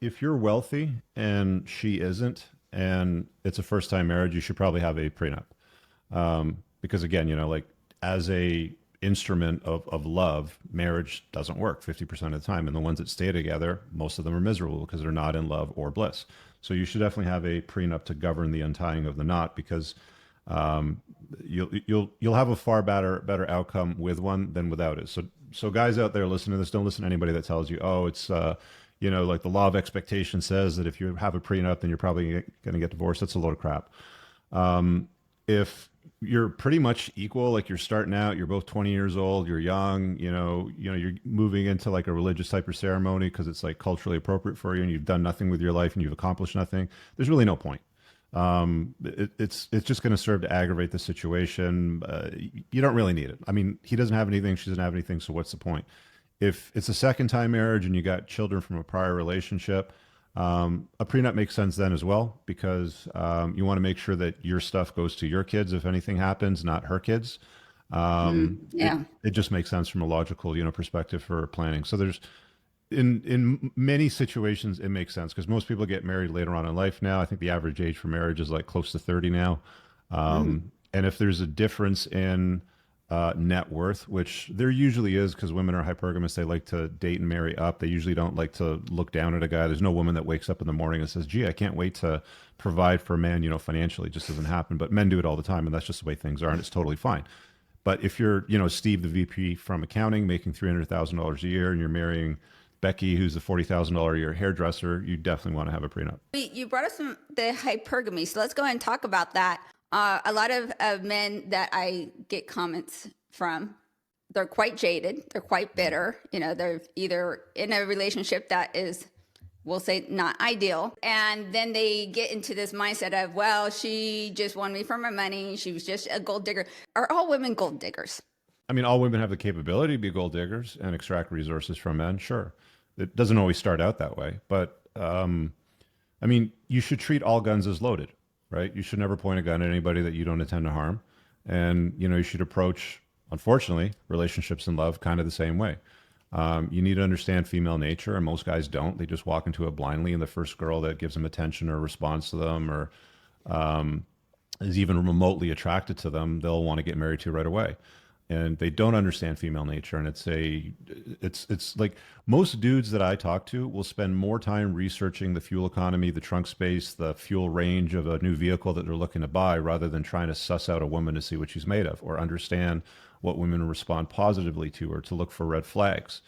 if you're wealthy and she isn't, and it's a first time marriage, you should probably have a prenup. Because again, like as a instrument of love, marriage doesn't work 50% of the time. And the ones that stay together, most of them are miserable because they're not in love or bliss. So you should definitely have a prenup to govern the untying of the knot because um, you'll have a far better outcome with one than without it. So guys out there listening to this, don't listen to anybody that tells you, oh, it's like the law of expectation says that if you have a prenup, then you're probably going to get divorced. That's a load of crap. If you're pretty much equal, like you're starting out, you're both 20 years old, you're young, you're moving into like a religious type of ceremony because it's like culturally appropriate for you and you've done nothing with your life and you've accomplished nothing, there's really no point. It's just going to serve to aggravate the situation. You don't really need it. I mean, he doesn't have anything, she doesn't have anything, so what's the point? If it's a second time marriage and you got children from a prior relationship, a prenup makes sense then as well because you want to make sure that your stuff goes to your kids if anything happens, not her kids. It Yeah. it just makes sense from a logical perspective for planning. So there's in many situations it makes sense because most people get married later on in life now. I think the average age for marriage is like close to 30 now. Mm. And if there's a difference in net worth, which there usually is because women are hypergamous, they like to date and marry up. They usually don't like to look down at a guy. There's no woman that wakes up in the morning and says, gee, I can't wait to provide for a man, financially. It just doesn't happen. But men do it all the time, and that's just the way things are, and it's totally fine. But if you're, Steve, the VP from accounting, making $300,000 a year, and you're marrying Becky, who's the $40,000 a year hairdresser, you definitely want to have a prenup. You brought up the hypergamy, so let's go ahead and talk about that. A lot of men that I get comments from, they're quite jaded, they're quite bitter. They're either in a relationship that is, we'll say, not ideal, and then they get into this mindset of, well, she just wanted me for my money, she was just a gold digger. Are all women gold diggers? I mean, all women have the capability to be gold diggers and extract resources from men. Sure, it doesn't always start out that way, but I mean, you should treat all guns as loaded, right? You should never point a gun at anybody that you don't intend to harm, and you should approach, unfortunately, relationships and love kind of the same way. You need to understand female nature, and most guys don't. They just walk into it blindly, and the first girl that gives them attention or responds to them or is even remotely attracted to them, they'll want to get married to right away. And they don't understand female nature, and it's like most dudes that I talk to will spend more time researching the fuel economy, the trunk space, the fuel range of a new vehicle that they're looking to buy, rather than trying to suss out a woman to see what she's made of or understand what women respond positively to or to look for red flags.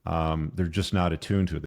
They're just not attuned to it.